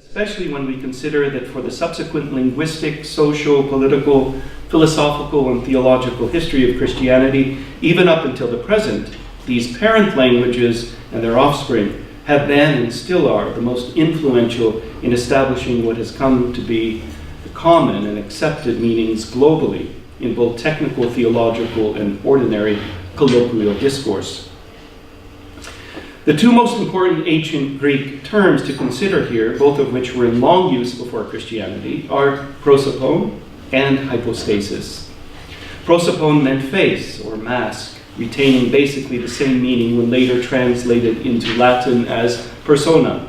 especially when we consider that for the subsequent linguistic, social, political, philosophical, and theological history of Christianity, even up until the present, these parent languages and their offspring have been and still are the most influential in establishing what has come to be the common and accepted meanings globally in both technical, theological, and ordinary colloquial discourse. The two most important ancient Greek terms to consider here, both of which were in long use before Christianity, are prosōpon and hypostasis. Prosōpon meant face or mask, retaining basically the same meaning when later translated into Latin as persona.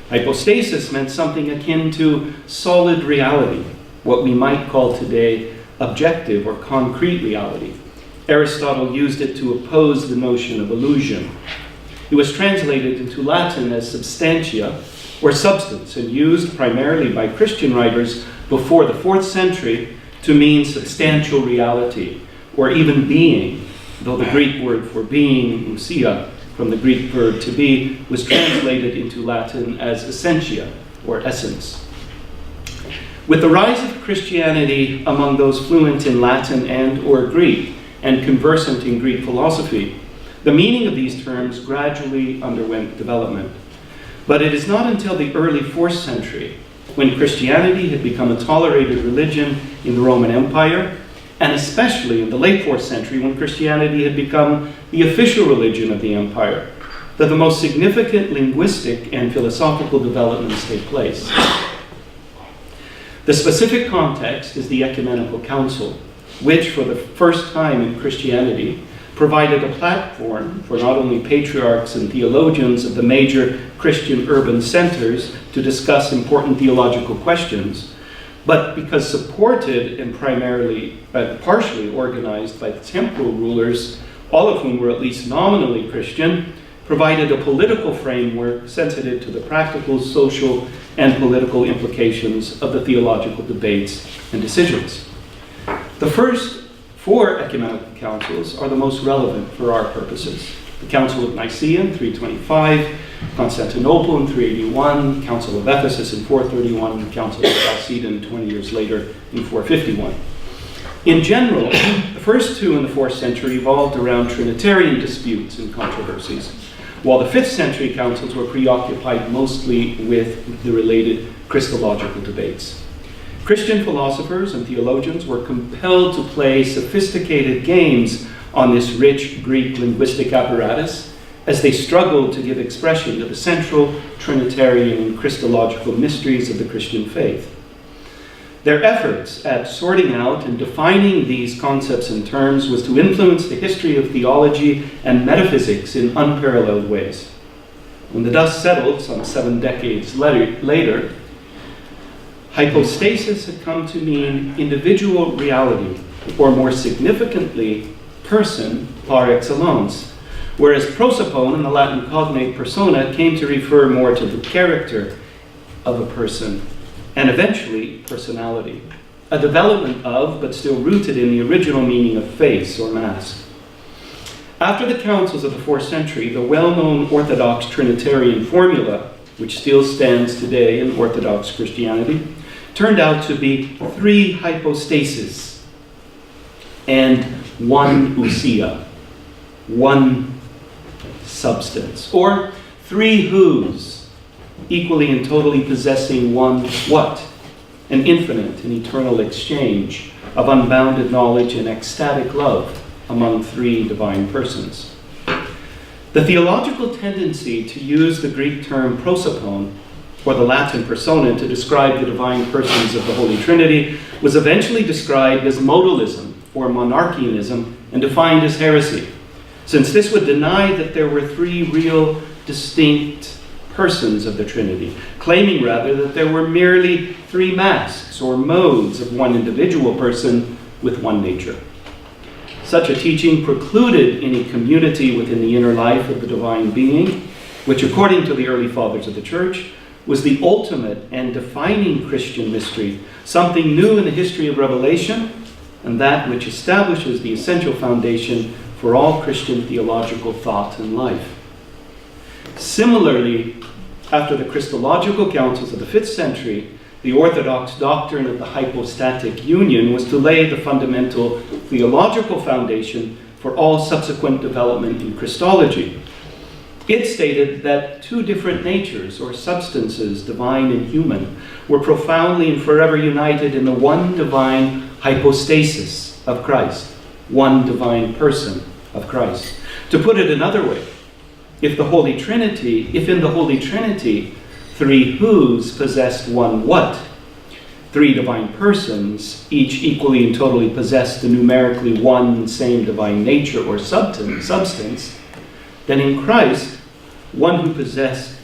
Hypostasis meant something akin to solid reality, what we might call today objective or concrete reality. Aristotle used it to oppose the notion of illusion. It was translated into Latin as substantia, or substance, and used primarily by Christian writers before the 4th century to mean substantial reality, or even being, though the Greek word for being, ousia, from the Greek verb to be, was translated into Latin as essentia, or essence. With the rise of Christianity among those fluent in Latin and or Greek, and conversant in Greek philosophy, the meaning of these terms gradually underwent development. But it is not until the early 4th century, when Christianity had become a tolerated religion in the Roman Empire, and especially in the late 4th century, when Christianity had become the official religion of the empire, that the most significant linguistic and philosophical developments take place. The specific context is the Ecumenical Council, which for the first time in Christianity provided a platform for not only patriarchs and theologians of the major Christian urban centers to discuss important theological questions, but because supported and partially organized by the temporal rulers, all of whom were at least nominally Christian, provided a political framework sensitive to the practical, social, and political implications of the theological debates and decisions. The first 4 ecumenical councils are the most relevant for our purposes. The Council of Nicaea in 325, Constantinople in 381, Council of Ephesus in 431, and Council of Chalcedon 20 years later in 451. In general, the first 2 in the 4th century evolved around Trinitarian disputes and controversies, while the 5th century councils were preoccupied mostly with the related Christological debates. Christian philosophers and theologians were compelled to play sophisticated games on this rich Greek linguistic apparatus as they struggled to give expression to the central Trinitarian and Christological mysteries of the Christian faith. Their efforts at sorting out and defining these concepts and terms was to influence the history of theology and metaphysics in unparalleled ways. When the dust settled some 7 decades later, hypostasis had come to mean individual reality, or more significantly, person par excellence, whereas prosōpon in the Latin cognate persona came to refer more to the character of a person, and eventually personality, a development of, but still rooted in the original meaning of face or mask. After the councils of the 4th century, the well-known Orthodox Trinitarian formula, which still stands today in Orthodox Christianity, turned out to be 3 hypostases and 1 ousia, 1 substance, or 3 whos, equally and totally possessing 1 what, an infinite and eternal exchange of unbounded knowledge and ecstatic love among 3 divine persons. The theological tendency to use the Greek term prosōpon, or the Latin persona, to describe the divine persons of the Holy Trinity was eventually described as modalism or monarchianism and defined as heresy, since this would deny that there were 3 real distinct persons of the Trinity, claiming rather that there were merely 3 masks or modes of 1 individual person with 1 nature. Such a teaching precluded any community within the inner life of the divine being, which according to the early fathers of the Church was the ultimate and defining Christian mystery, something new in the history of revelation, and that which establishes the essential foundation for all Christian theological thought and life. Similarly, After the Christological councils of the 5th century, the orthodox doctrine of the hypostatic union was to lay the fundamental theological foundation for all subsequent development in Christology. It stated that two different natures or substances, divine and human, were profoundly and forever united in the one divine hypostasis of Christ, one divine person of Christ. To put it another way, if in the Holy Trinity, three whos possessed one what, three divine persons, each equally and totally possessed the numerically one and same divine nature or substance, then in Christ, one who possessed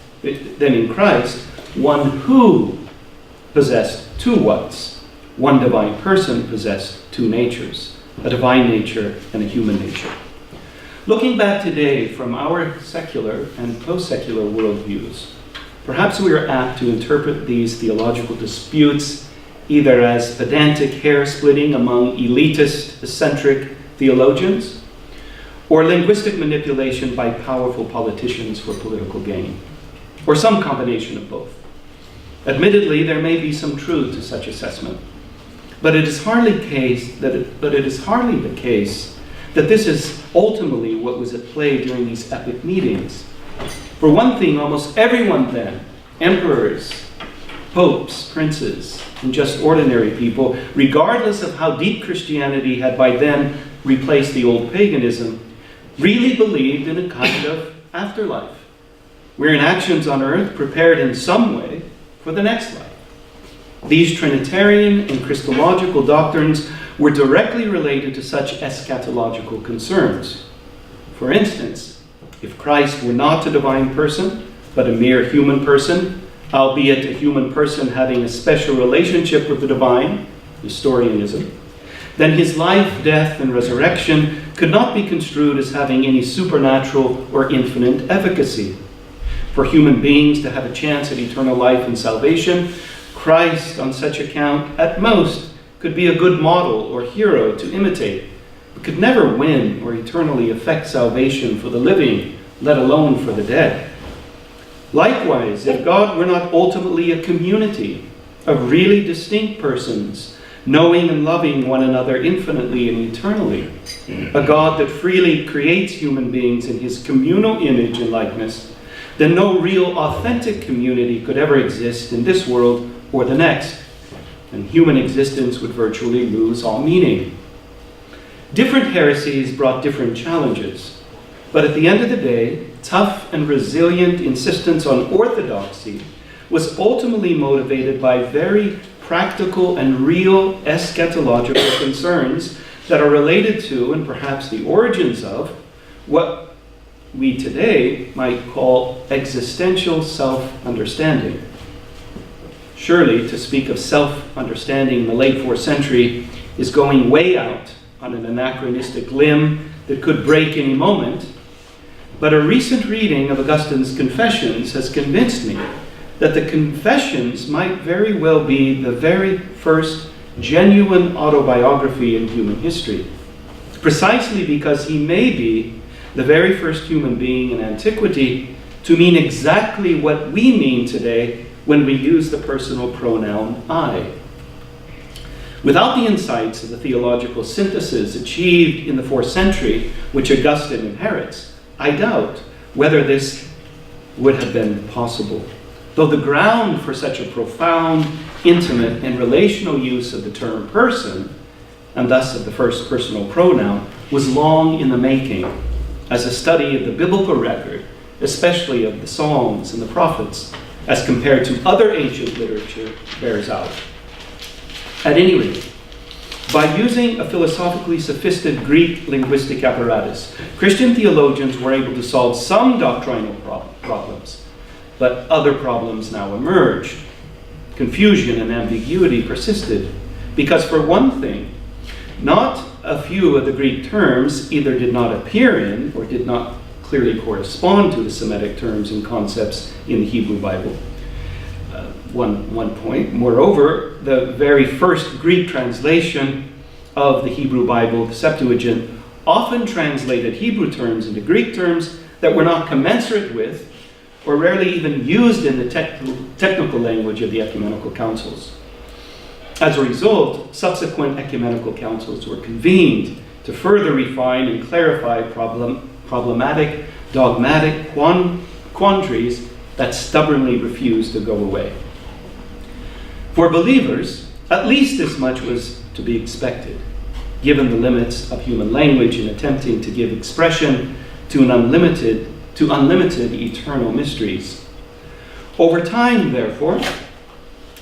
two whats, one divine person possessed two natures, a divine nature and a human nature. Looking back today from our secular and post-secular worldviews, perhaps we are apt to interpret these theological disputes either as pedantic hair-splitting among elitist, eccentric theologians, or linguistic manipulation by powerful politicians for political gain, or some combination of both. Admittedly, there may be some truth to such assessment, but it is hardly the case that this is ultimately what was at play during these epic meetings. For one thing, almost everyone then, emperors, popes, princes, and just ordinary people, regardless of how deep Christianity had by then replaced the old paganism, really believed in a kind of afterlife, wherein actions on earth prepared in some way for the next life. These Trinitarian and Christological doctrines were directly related to such eschatological concerns. For instance, if Christ were not a divine person, but a mere human person, albeit a human person having a special relationship with the divine, Nestorianism, then his life, death, and resurrection could not be construed as having any supernatural or infinite efficacy. For human beings to have a chance at eternal life and salvation, Christ, on such account, at most, could be a good model or hero to imitate, but could never win or eternally effect salvation for the living, let alone for the dead. Likewise, if God were not ultimately a community of really distinct persons, knowing and loving one another infinitely and eternally, a God that freely creates human beings in his communal image and likeness, then no real authentic community could ever exist in this world or the next, and human existence would virtually lose all meaning. Different heresies brought different challenges, but at the end of the day, tough and resilient insistence on orthodoxy was ultimately motivated by very practical and real eschatological concerns that are related to, and perhaps the origins of, what we today might call existential self-understanding. Surely, to speak of self-understanding in the late 4th century is going way out on an anachronistic limb that could break any moment, but a recent reading of Augustine's Confessions has convinced me that the Confessions might very well be the very first genuine autobiography in human history, precisely because he may be the very first human being in antiquity to mean exactly what we mean today when we use the personal pronoun I. Without the insights of the theological synthesis achieved in the 4th century, which Augustine inherits, I doubt whether this would have been possible. Though the ground for such a profound, intimate, and relational use of the term person, and thus of the first personal pronoun, was long in the making, as a study of the biblical record, especially of the Psalms and the prophets, as compared to other ancient literature, bears out. At any rate, by using a philosophically sophisticated Greek linguistic apparatus, Christian theologians were able to solve some doctrinal problems, but other problems now emerged. Confusion and ambiguity persisted, because for one thing, not a few of the Greek terms either did not appear in or did not clearly correspond to the Semitic terms and concepts in the Hebrew Bible. One point. Moreover, the very first Greek translation of the Hebrew Bible, the Septuagint, often translated Hebrew terms into Greek terms that were not commensurate with or rarely even used in the technical language of the ecumenical councils. As a result, subsequent ecumenical councils were convened to further refine and clarify problematic, dogmatic quandaries that stubbornly refused to go away. For believers, at least as much was to be expected, given the limits of human language in attempting to give expression to unlimited eternal mysteries. Over time, therefore,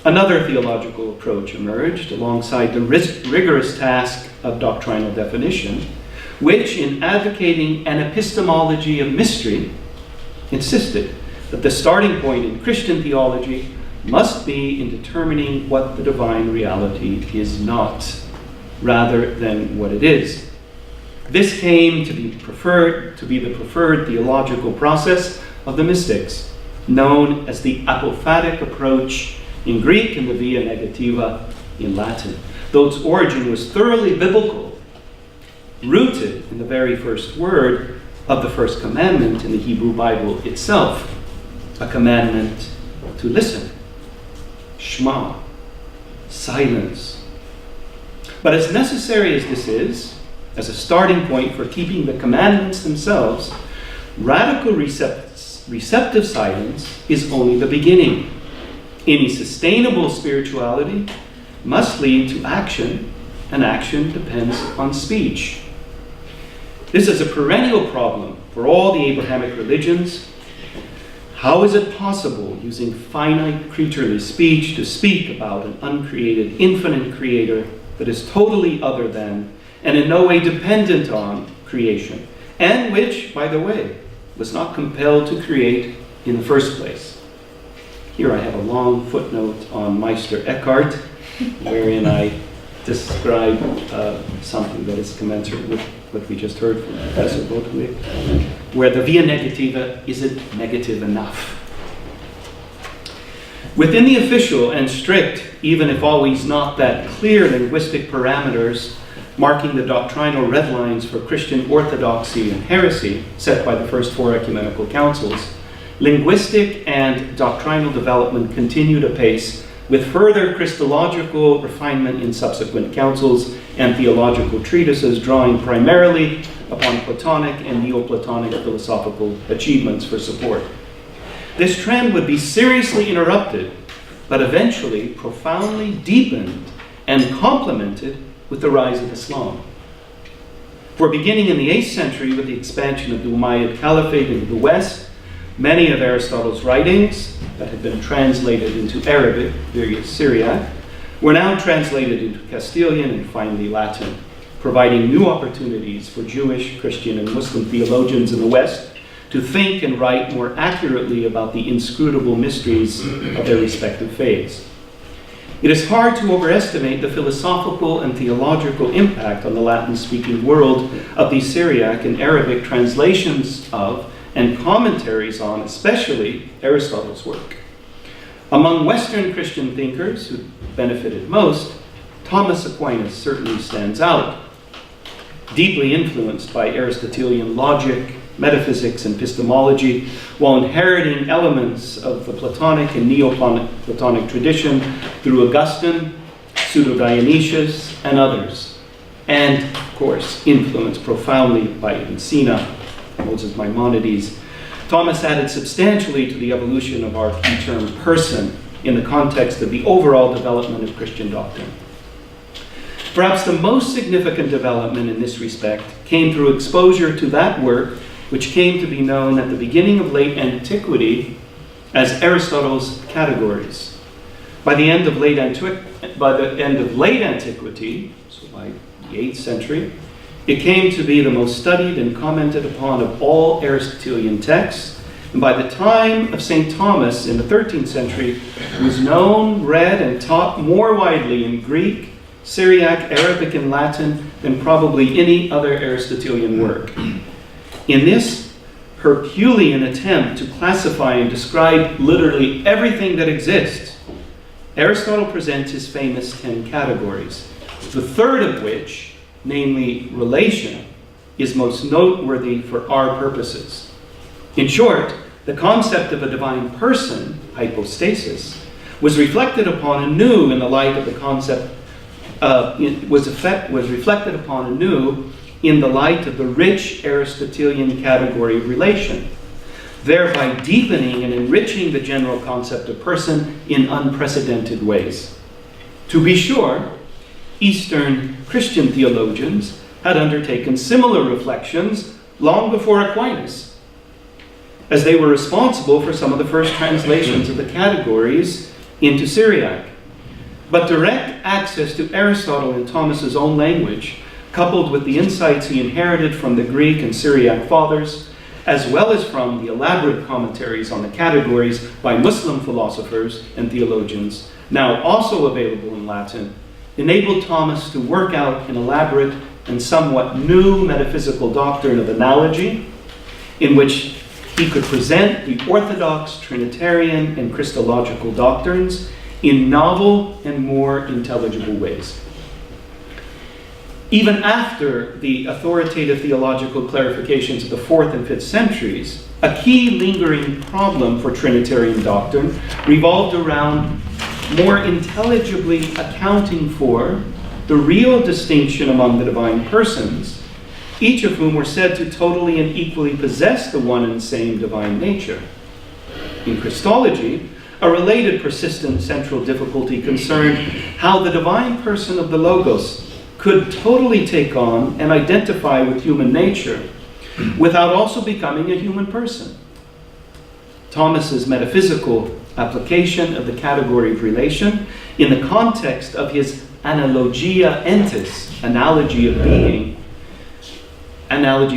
another theological approach emerged alongside the rigorous task of doctrinal definition, which, in advocating an epistemology of mystery, insisted that the starting point in Christian theology must be in determining what the divine reality is not, rather than what it is. This came to be the preferred theological process of the mystics, known as the apophatic approach in Greek and the via negativa in Latin, though its origin was thoroughly biblical, rooted in the very first word of the first commandment in the Hebrew Bible itself, a commandment to listen, shema, silence. But as necessary as this is, as a starting point for keeping the commandments themselves, radical receptive silence is only the beginning. Any sustainable spirituality must lead to action, and action depends on speech. This is a perennial problem for all the Abrahamic religions. How is it possible, using finite creaturely speech, to speak about an uncreated, infinite creator that is totally other than and in no way dependent on creation, and which, by the way, was not compelled to create in the first place? Here I have a long footnote on Meister Eckhart, wherein I describe something that is commensurate with what we just heard from Professor Bodwig, where the via negativa isn't negative enough. Within the official and strict, even if always not that clear, linguistic parameters marking the doctrinal red lines for Christian orthodoxy and heresy set by the first four ecumenical councils, linguistic and doctrinal development continued apace, with further Christological refinement in subsequent councils and theological treatises drawing primarily upon Platonic and Neoplatonic philosophical achievements for support. This trend would be seriously interrupted, but eventually profoundly deepened and complemented with the rise of Islam. For beginning in the 8th century with the expansion of the Umayyad Caliphate into the West, many of Aristotle's writings that had been translated into Arabic, various Syriac, were now translated into Castilian and finally Latin, providing new opportunities for Jewish, Christian, and Muslim theologians in the West to think and write more accurately about the inscrutable mysteries of their respective faiths. It is hard to overestimate the philosophical and theological impact on the Latin-speaking world of the Syriac and Arabic translations of and commentaries on, especially Aristotle's work. Among Western Christian thinkers who benefited most, Thomas Aquinas certainly stands out. Deeply influenced by Aristotelian logic, metaphysics, and epistemology, while inheriting elements of the Platonic and Neoplatonic tradition through Augustine, Pseudo-Dionysius, and others, and, of course, influenced profoundly by Ibn Sina, Moses Maimonides, Thomas added substantially to the evolution of our key term person in the context of the overall development of Christian doctrine. Perhaps the most significant development in this respect came through exposure to that work which came to be known at the beginning of late antiquity as Aristotle's categories. By the end of late antiquity, so by the 8th century, it came to be the most studied and commented upon of all Aristotelian texts, and by the time of St. Thomas in the 13th century, it was known, read, and taught more widely in Greek, Syriac, Arabic, and Latin than probably any other Aristotelian work. In this Herculean attempt to classify and describe literally everything that exists, Aristotle presents his famous 10 categories, the third of which, namely relation, is most noteworthy for our purposes. In short, the concept of a divine person, hypostasis, was reflected upon anew in the light of the concept, was reflected upon anew in the light of the rich Aristotelian category of relation, thereby deepening and enriching the general concept of person in unprecedented ways. To be sure, Eastern Christian theologians had undertaken similar reflections long before Aquinas, as they were responsible for some of the first translations of the categories into Syriac. But direct access to Aristotle in Thomas's own language, coupled with the insights he inherited from the Greek and Syriac fathers, as well as from the elaborate commentaries on the categories by Muslim philosophers and theologians, now also available in Latin, enabled Thomas to work out an elaborate and somewhat new metaphysical doctrine of analogy, in which he could present the orthodox Trinitarian and Christological doctrines in novel and more intelligible ways. Even after the authoritative theological clarifications of the 4th and 5th centuries, a key lingering problem for Trinitarian doctrine revolved around more intelligibly accounting for the real distinction among the divine persons, each of whom were said to totally and equally possess the one and same divine nature. In Christology, a related persistent central difficulty concerned how the divine person of the Logos could totally take on and identify with human nature without also becoming a human person. Thomas's metaphysical application of the category of relation in the context of his analogia entis, analogy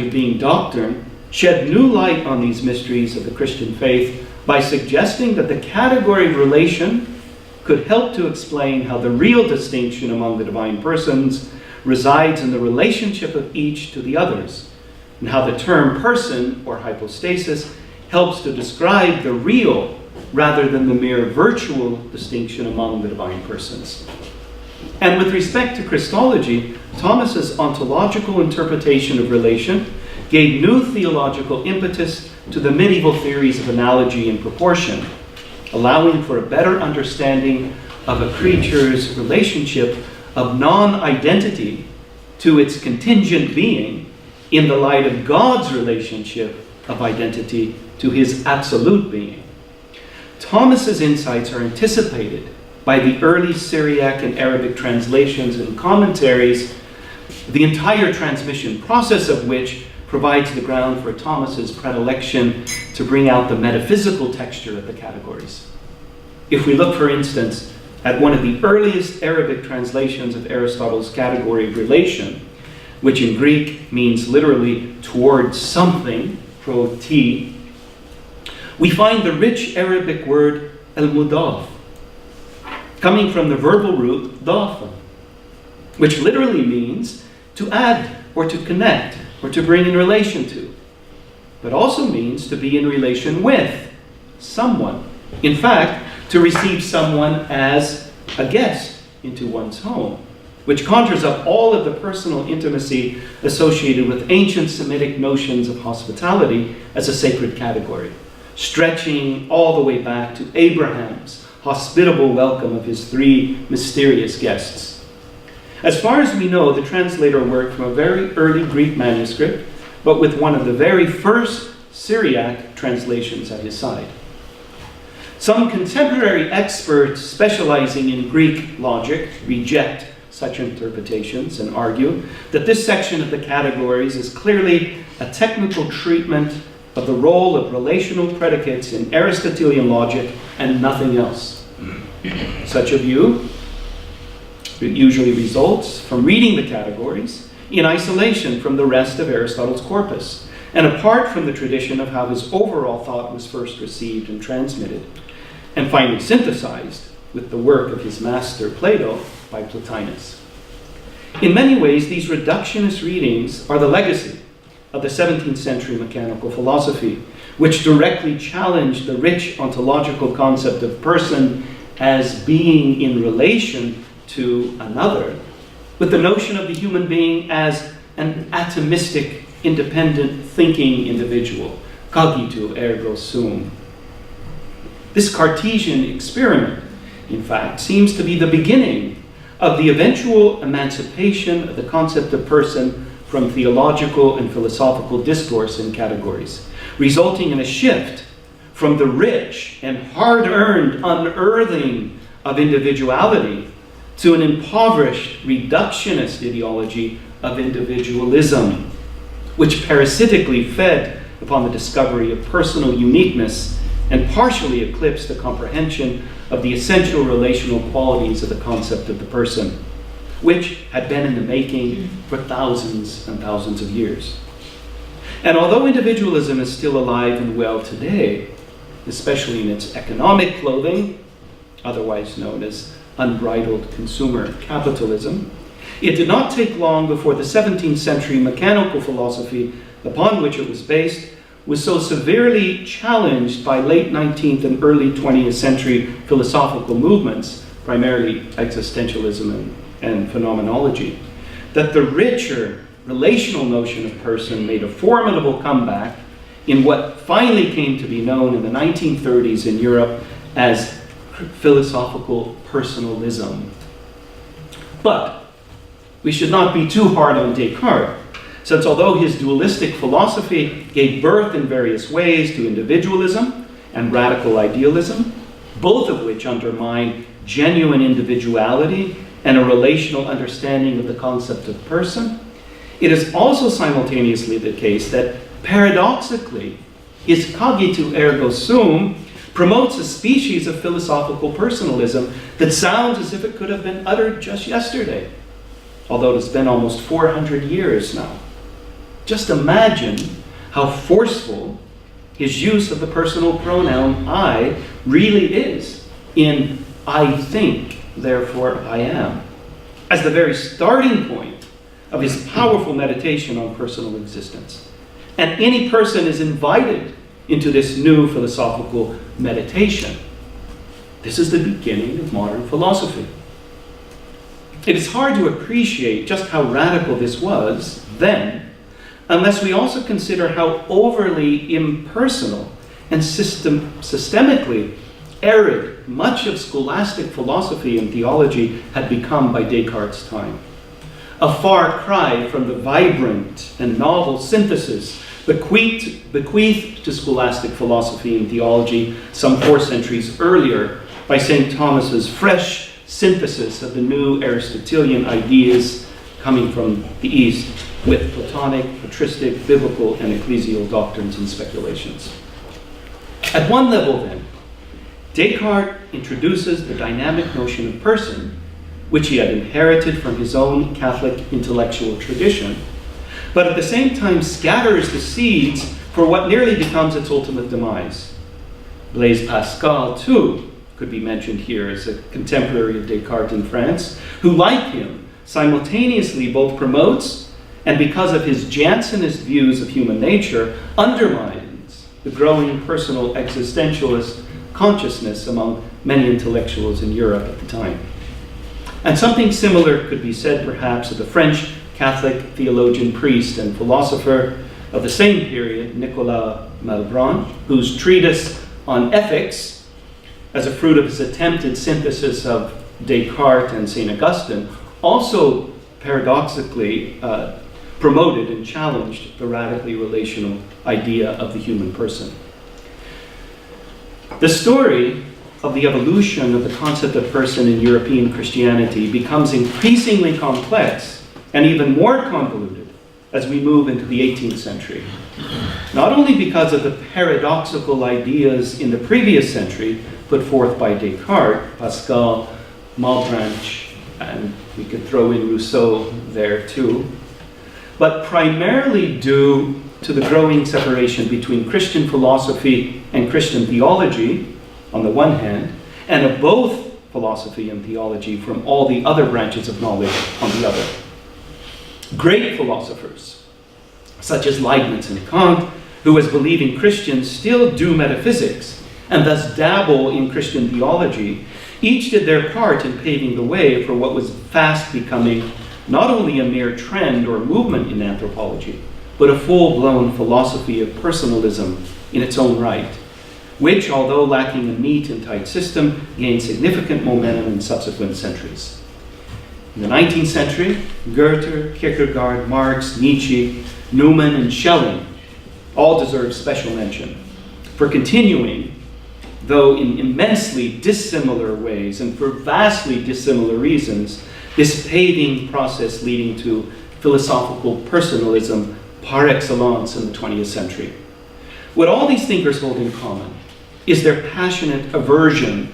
of being doctrine, shed new light on these mysteries of the Christian faith by suggesting that the category of relation could help to explain how the real distinction among the divine persons resides in the relationship of each to the others, and how the term person or hypostasis helps to describe the real rather than the mere virtual distinction among the divine persons. And with respect to Christology, Thomas's ontological interpretation of relation gave new theological impetus to the medieval theories of analogy and proportion, allowing for a better understanding of a creature's relationship of non-identity to its contingent being in the light of God's relationship of identity to his absolute being. Thomas's insights are anticipated by the early Syriac and Arabic translations and commentaries, the entire transmission process of which provides the ground for Thomas's predilection to bring out the metaphysical texture of the categories. If we look, for instance, at one of the earliest Arabic translations of Aristotle's category of relation, which in Greek means literally towards something, pro ti, we find the rich Arabic word al-mudaf, coming from the verbal root dafa, which literally means to add or to connect or to bring in relation to, but also means to be in relation with someone. In fact, to receive someone as a guest into one's home, which conjures up all of the personal intimacy associated with ancient Semitic notions of hospitality as a sacred category, stretching all the way back to Abraham's hospitable welcome of his 3 mysterious guests. As far as we know, the translator worked from a very early Greek manuscript, but with one of the very first Syriac translations at his side. Some contemporary experts specializing in Greek logic reject such interpretations and argue that this section of the categories is clearly a technical treatment of the role of relational predicates in Aristotelian logic and nothing else. Such a view usually results from reading the categories in isolation from the rest of Aristotle's corpus, and apart from the tradition of how his overall thought was first received and transmitted, and finally synthesized with the work of his master Plato by Plotinus. In many ways, these reductionist readings are the legacy of the 17th century mechanical philosophy, which directly challenged the rich ontological concept of person as being in relation to another, with the notion of the human being as an atomistic, independent, thinking individual, Cogito ergo sum. This Cartesian experiment, in fact, seems to be the beginning of the eventual emancipation of the concept of person from theological and philosophical discourse and categories, resulting in a shift from the rich and hard-earned unearthing of individuality to an impoverished reductionist ideology of individualism, which parasitically fed upon the discovery of personal uniqueness and partially eclipsed the comprehension of the essential relational qualities of the concept of the person, which had been in the making for thousands and thousands of years. And although individualism is still alive and well today, especially in its economic clothing, otherwise known as unbridled consumer capitalism, it did not take long before the 17th century mechanical philosophy upon which it was based was so severely challenged by late 19th and early 20th century philosophical movements, primarily existentialism and phenomenology, that the richer relational notion of person made a formidable comeback in what finally came to be known in the 1930s in Europe as philosophical personalism. But we should not be too hard on Descartes, since although his dualistic philosophy gave birth in various ways to individualism and radical idealism, both of which undermine genuine individuality and a relational understanding of the concept of person, it is also simultaneously the case that paradoxically, his cogito ergo sum promotes a species of philosophical personalism that sounds as if it could have been uttered just yesterday, although it has been almost 400 years now. Just imagine how forceful his use of the personal pronoun I really is in I think, therefore I am, as the very starting point of his powerful meditation on personal existence. And any person is invited into this new philosophical meditation. This is the beginning of modern philosophy. It is hard to appreciate just how radical this was then, unless we also consider how overly impersonal and systemically arid much of scholastic philosophy and theology had become by Descartes' time. A far cry from the vibrant and novel synthesis bequeathed to scholastic philosophy and theology some 4 centuries earlier by St. Thomas's fresh synthesis of the new Aristotelian ideas coming from the East with Platonic, patristic, biblical, and ecclesial doctrines and speculations. At one level, then, Descartes introduces the dynamic notion of person, which he had inherited from his own Catholic intellectual tradition, but at the same time scatters the seeds for what nearly becomes its ultimate demise. Blaise Pascal, too, could be mentioned here as a contemporary of Descartes in France, who, like him, simultaneously both promotes and, because of his Jansenist views of human nature, undermines the growing personal existentialist consciousness among many intellectuals in Europe at the time. And something similar could be said perhaps of the French Catholic theologian, priest, and philosopher of the same period, Nicolas Malebranche, whose treatise on ethics, as a fruit of his attempted synthesis of Descartes and St. Augustine, also paradoxically promoted and challenged the radically relational idea of the human person. The story of the evolution of the concept of person in European Christianity becomes increasingly complex and even more convoluted as we move into the 18th century. Not only because of the paradoxical ideas in the previous century put forth by Descartes, Pascal, Malebranche, and we could throw in Rousseau there too, but primarily due to the growing separation between Christian philosophy and Christian theology on the one hand, and of both philosophy and theology from all the other branches of knowledge on the other. Great philosophers, such as Leibniz and Kant, who as believing Christians still do metaphysics and thus dabble in Christian theology, each did their part in paving the way for what was fast becoming not only a mere trend or movement in anthropology, but a full-blown philosophy of personalism in its own right, which, although lacking a neat and tight system, gained significant momentum in subsequent centuries. In the 19th century, Goethe, Kierkegaard, Marx, Nietzsche, Newman, and Schelling all deserve special mention for continuing, though in immensely dissimilar ways and for vastly dissimilar reasons, this paving process leading to philosophical personalism par excellence in the 20th century. What all these thinkers hold in common is their passionate aversion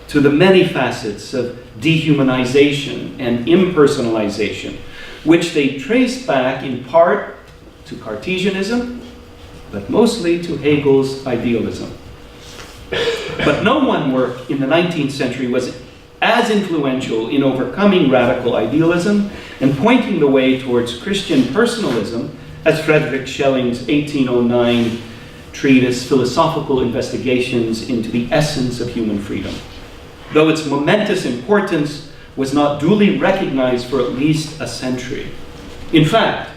to the many facets of dehumanization and impersonalization, which they trace back in part to Cartesianism, but mostly to Hegel's idealism. But no one work in the 19th century was as influential in overcoming radical idealism and pointing the way towards Christian personalism as Friedrich Schelling's 1809 treatise, Philosophical Investigations into the Essence of Human Freedom, though its momentous importance was not duly recognized for at least a century. In fact,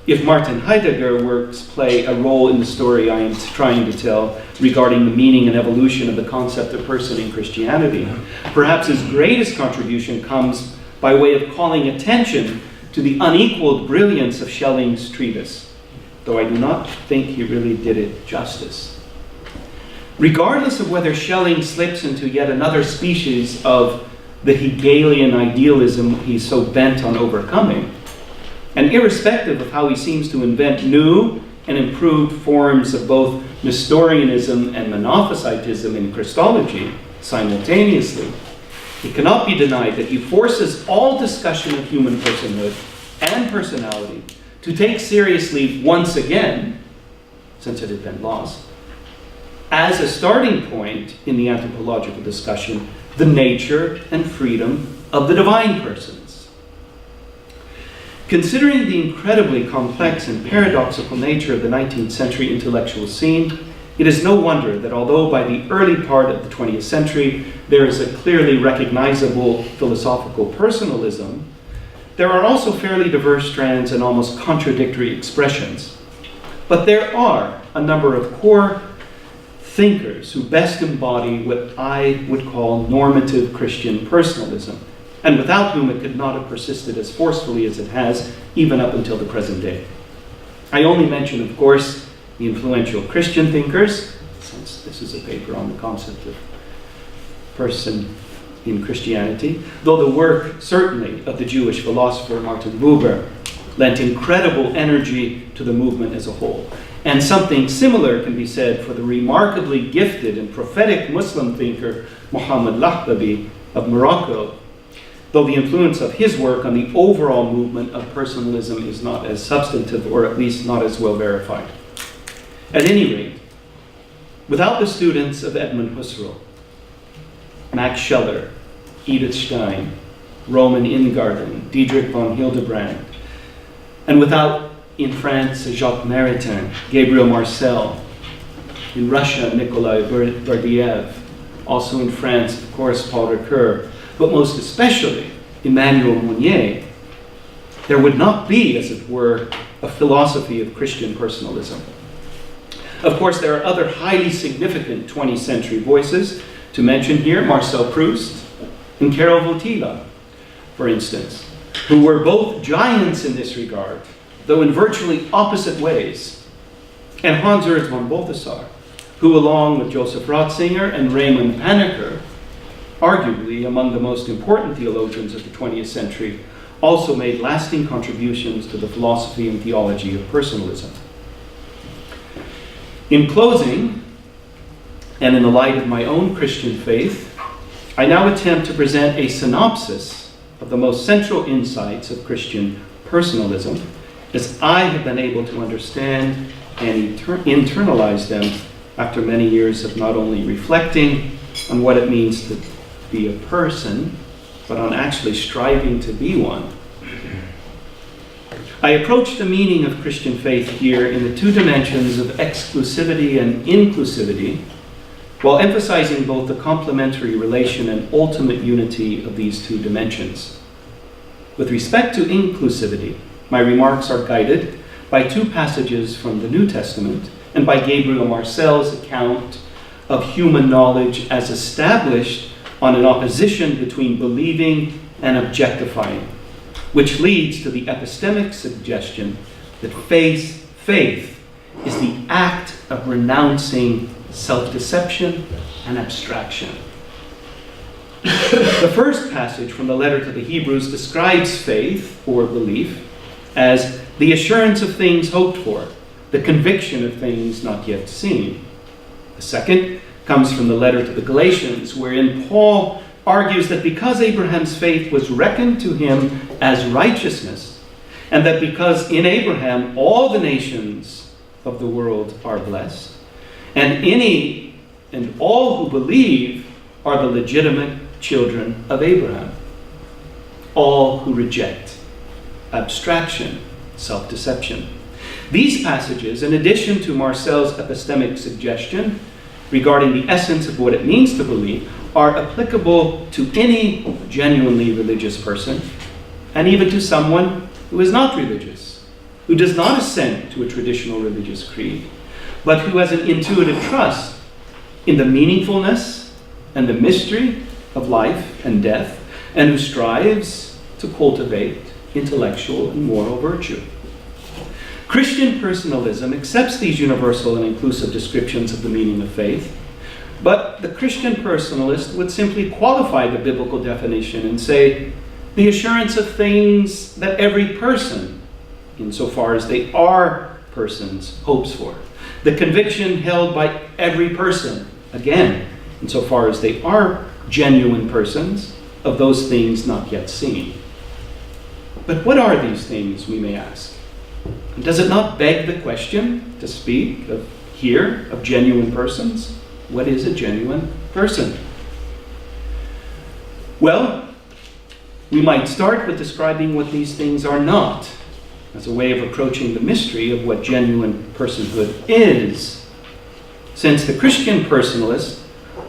if Martin Heidegger works play a role in the story I am trying to tell regarding the meaning and evolution of the concept of person in Christianity, perhaps his greatest contribution comes by way of calling attention to the unequaled brilliance of Schelling's treatise, though I do not think he really did it justice. Regardless of whether Schelling slips into yet another species of the Hegelian idealism he's so bent on overcoming, and irrespective of how he seems to invent new and improved forms of both Nestorianism and Monophysitism in Christology simultaneously, it cannot be denied that he forces all discussion of human personhood and personality to take seriously once again, since it had been lost, as a starting point in the anthropological discussion, the nature and freedom of the divine persons. Considering the incredibly complex and paradoxical nature of the 19th century intellectual scene, it is no wonder that although by the early part of the 20th century there is a clearly recognizable philosophical personalism, there are also fairly diverse strands and almost contradictory expressions. But there are a number of core thinkers who best embody what I would call normative Christian personalism, and without whom it could not have persisted as forcefully as it has, even up until the present day. I only mention, of course, the influential Christian thinkers, since this is a paper on the concept of person in Christianity, though the work, certainly, of the Jewish philosopher Martin Buber lent incredible energy to the movement as a whole. And something similar can be said for the remarkably gifted and prophetic Muslim thinker Muhammad Lahbabi of Morocco, though the influence of his work on the overall movement of personalism is not as substantive, or at least not as well verified. At any rate, without the students of Edmund Husserl, Max Scheler, Edith Stein, Roman Ingarden, Dietrich von Hildebrand, and without, in France, Jacques Maritain, Gabriel Marcel, in Russia, Nikolai Berdyaev, also in France, of course, Paul Ricoeur, but most especially Emmanuel Mounier, there would not be, as it were, a philosophy of Christian personalism. Of course, there are other highly significant 20th century voices to mention here, Marcel Proust and Karol Wojtyla, for instance, who were both giants in this regard, though in virtually opposite ways, and Hans Urs von Balthasar, who along with Joseph Ratzinger and Raymond Panecker, arguably among the most important theologians of the 20th century, also made lasting contributions to the philosophy and theology of personalism. In closing, and in the light of my own Christian faith, I now attempt to present a synopsis of the most central insights of Christian personalism, as I have been able to understand and internalize them after many years of not only reflecting on what it means to be a person, but on actually striving to be one. I approach the meaning of Christian faith here in the two dimensions of exclusivity and inclusivity, while emphasizing both the complementary relation and ultimate unity of these two dimensions. With respect to inclusivity, my remarks are guided by two passages from the New Testament and by Gabriel Marcel's account of human knowledge as established on an opposition between believing and objectifying, which leads to the epistemic suggestion that faith is the act of renouncing self-deception and abstraction. The first passage from the letter to the Hebrews describes faith, or belief, as the assurance of things hoped for, the conviction of things not yet seen. The second comes from the letter to the Galatians, wherein Paul argues that because Abraham's faith was reckoned to him as righteousness, and that because in Abraham all the nations of the world are blessed, and any and all who believe are the legitimate children of Abraham. All who reject abstraction, self-deception. These passages, in addition to Marcel's epistemic suggestion regarding the essence of what it means to believe, are applicable to any genuinely religious person, and even to someone who is not religious, who does not assent to a traditional religious creed, but who has an intuitive trust in the meaningfulness and the mystery of life and death, and who strives to cultivate intellectual and moral virtue. Christian personalism accepts these universal and inclusive descriptions of the meaning of faith, but the Christian personalist would simply qualify the biblical definition and say, the assurance of things that every person, insofar as they are persons, hopes for. The conviction held by every person, again, insofar as they are genuine persons, of those things not yet seen. But what are these things, we may ask? And does it not beg the question to speak of here of genuine persons? What is a genuine person? Well, we might start with describing what these things are not, as a way of approaching the mystery of what genuine personhood is. Since the Christian personalist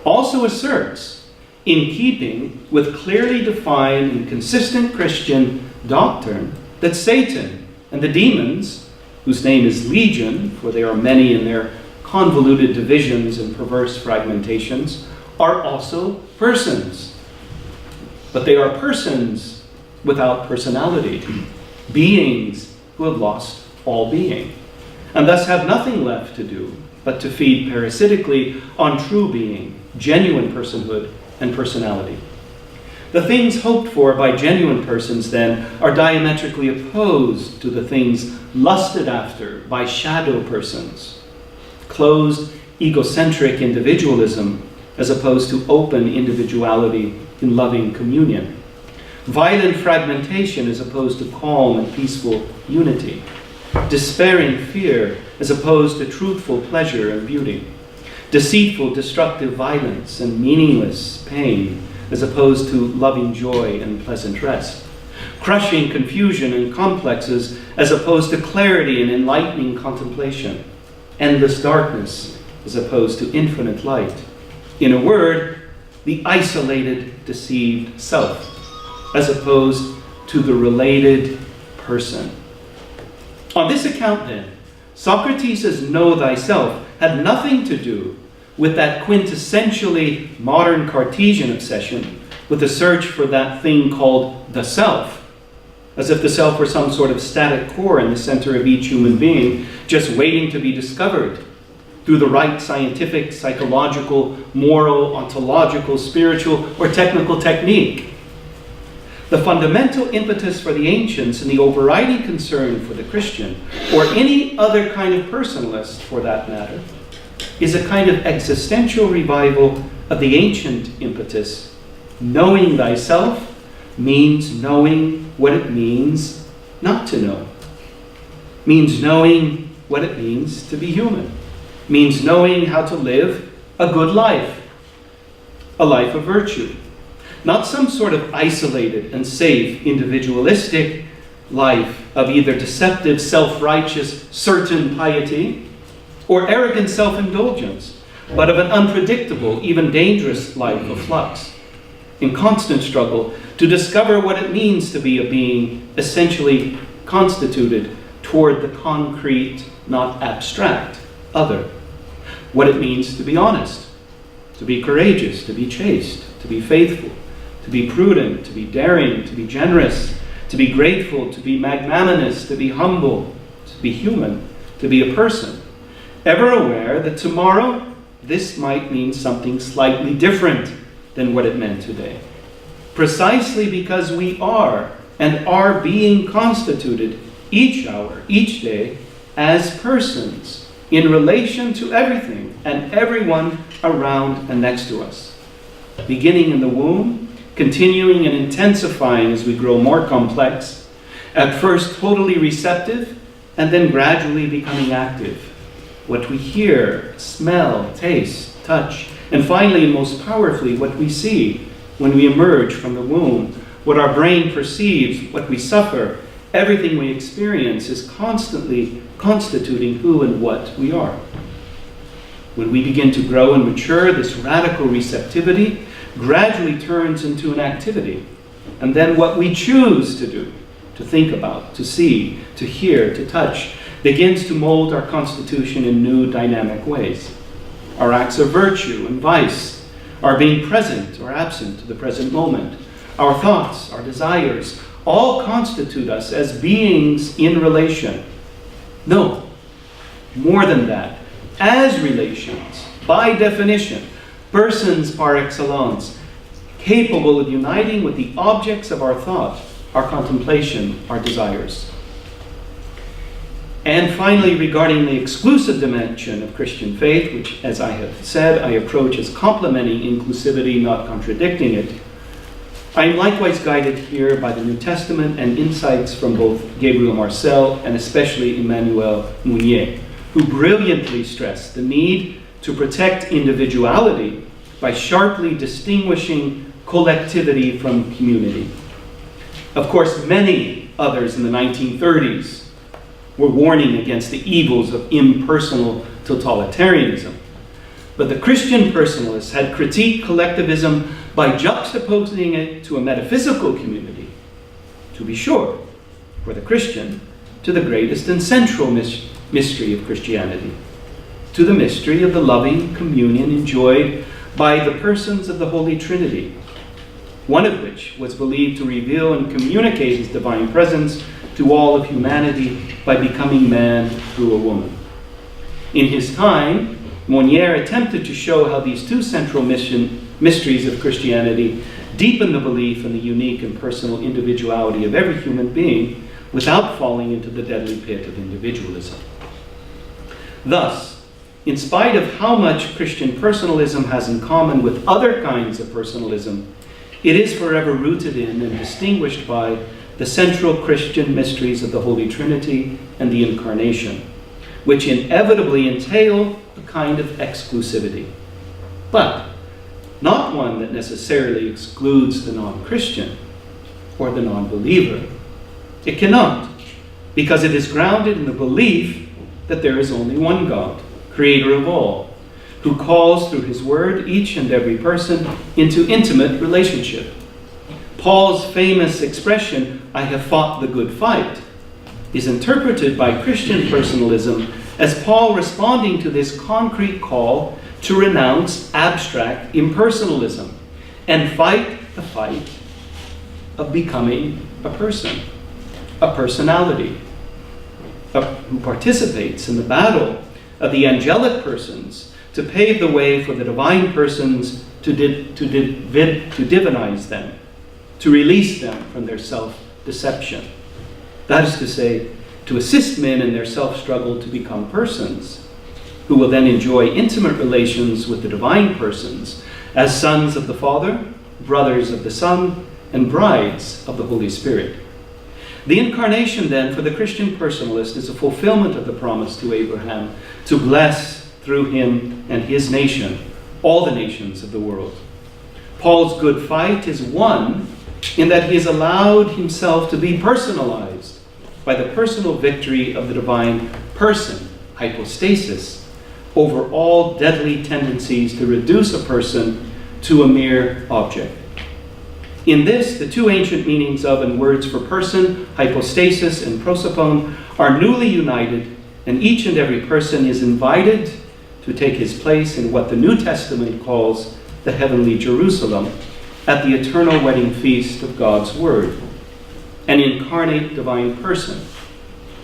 also asserts, in keeping with clearly defined and consistent Christian doctrine, that Satan and the demons, whose name is Legion, for they are many in their convoluted divisions and perverse fragmentations, are also persons. But they are persons without personality, beings who have lost all being, and thus have nothing left to do but to feed parasitically on true being, genuine personhood, and personality. The things hoped for by genuine persons, then, are diametrically opposed to the things lusted after by shadow persons. Closed, egocentric individualism, as opposed to open individuality in loving communion. Violent fragmentation as opposed to calm and peaceful unity. Despairing fear as opposed to truthful pleasure and beauty. Deceitful, destructive violence and meaningless pain as opposed to loving joy and pleasant rest. Crushing confusion and complexes as opposed to clarity and enlightening contemplation. Endless darkness as opposed to infinite light. In a word, the isolated, deceived self, as opposed to the related person. On this account, then, Socrates' know thyself had nothing to do with that quintessentially modern Cartesian obsession with the search for that thing called the self, as if the self were some sort of static core in the center of each human being, just waiting to be discovered through the right scientific, psychological, moral, ontological, spiritual, or technical technique. The fundamental impetus for the ancients and the overriding concern for the Christian, or any other kind of personalist for that matter, is a kind of existential revival of the ancient impetus. Knowing thyself means knowing what it means not to know. Means knowing what it means to be human. Means knowing how to live a good life. A life of virtue. Not some sort of isolated and safe, individualistic life of either deceptive, self-righteous, certain piety, or arrogant self-indulgence, but of an unpredictable, even dangerous life of flux, in constant struggle to discover what it means to be a being essentially constituted toward the concrete, not abstract, other. What it means to be honest, to be courageous, to be chaste, to be faithful, to be prudent, to be daring, to be generous, to be grateful, to be magnanimous, to be humble, to be human, to be a person, ever aware that tomorrow this might mean something slightly different than what it meant today. Precisely because we are and are being constituted each hour, each day, as persons in relation to everything and everyone around and next to us. Beginning in the womb, continuing and intensifying as we grow more complex, at first totally receptive, and then gradually becoming active. What we hear, smell, taste, touch, and finally and most powerfully, what we see when we emerge from the womb, what our brain perceives, what we suffer, everything we experience is constantly constituting who and what we are. When we begin to grow and mature, this radical receptivity gradually turns into an activity. And then what we choose to do, to think about, to see, to hear, to touch, begins to mold our constitution in new dynamic ways. Our acts of virtue and vice, our being present or absent to the present moment, our thoughts, our desires, all constitute us as beings in relation. No, more than that, as relations, by definition, persons par excellence, capable of uniting with the objects of our thought, our contemplation, our desires. And finally, regarding the exclusive dimension of Christian faith, which, as I have said, I approach as complementing inclusivity, not contradicting it, I am likewise guided here by the New Testament and insights from both Gabriel Marcel and especially Emmanuel Mounier, who brilliantly stress the need to protect individuality by sharply distinguishing collectivity from community. Of course, many others in the 1930s were warning against the evils of impersonal totalitarianism. But the Christian personalists had critiqued collectivism by juxtaposing it to a metaphysical community, to be sure, for the Christian, to the greatest and central mystery of Christianity, to the mystery of the loving communion enjoyed by the persons of the Holy Trinity, one of which was believed to reveal and communicate his divine presence to all of humanity by becoming man through a woman. In his time, Mounier attempted to show how these two central mysteries of Christianity deepen the belief in the unique and personal individuality of every human being without falling into the deadly pit of individualism. Thus, in spite of how much Christian personalism has in common with other kinds of personalism, it is forever rooted in and distinguished by the central Christian mysteries of the Holy Trinity and the Incarnation, which inevitably entail a kind of exclusivity, but not one that necessarily excludes the non-Christian or the non-believer. It cannot, because it is grounded in the belief that there is only one God, creator of all, who calls through his word each and every person into intimate relationship. Paul's famous expression, "I have fought the good fight," is interpreted by Christian personalism as Paul responding to this concrete call to renounce abstract impersonalism and fight the fight of becoming a person, a personality, who participates in the battle of the angelic persons to pave the way for the divine persons to divinize them, to release them from their self-deception. That is to say, to assist men in their self-struggle to become persons, who will then enjoy intimate relations with the divine persons as sons of the Father, brothers of the Son, and brides of the Holy Spirit. The Incarnation, then, for the Christian personalist is a fulfillment of the promise to Abraham to bless through him and his nation all the nations of the world. Paul's good fight is won in that he has allowed himself to be personalized by the personal victory of the divine person, hypostasis, over all deadly tendencies to reduce a person to a mere object. In this, the two ancient meanings of and words for person, hypostasis and prosōpon, are newly united, and each and every person is invited to take his place in what the New Testament calls the heavenly Jerusalem, at the eternal wedding feast of God's Word, an incarnate divine person,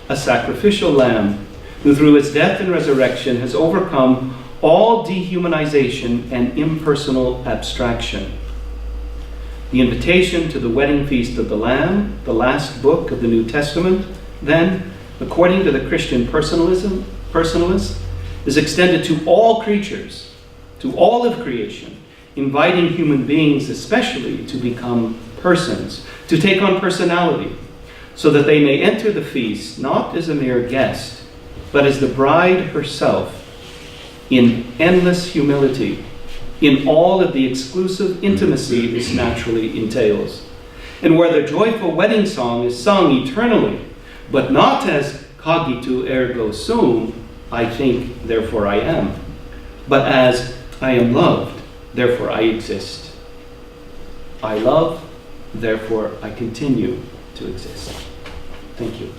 a sacrificial lamb who through his death and resurrection has overcome all dehumanization and impersonal abstraction. The invitation to the wedding feast of the Lamb, the last book of the New Testament, then, according to the Christian personalist, is extended to all creatures, to all of creation, inviting human beings especially to become persons, to take on personality, so that they may enter the feast not as a mere guest, but as the bride herself, in endless humility, in all of the exclusive intimacy this naturally entails, and where the joyful wedding song is sung eternally, but not as cogitu ergo sum, I think, therefore I am, but as I am loved, therefore I exist. I love, therefore I continue to exist. Thank you.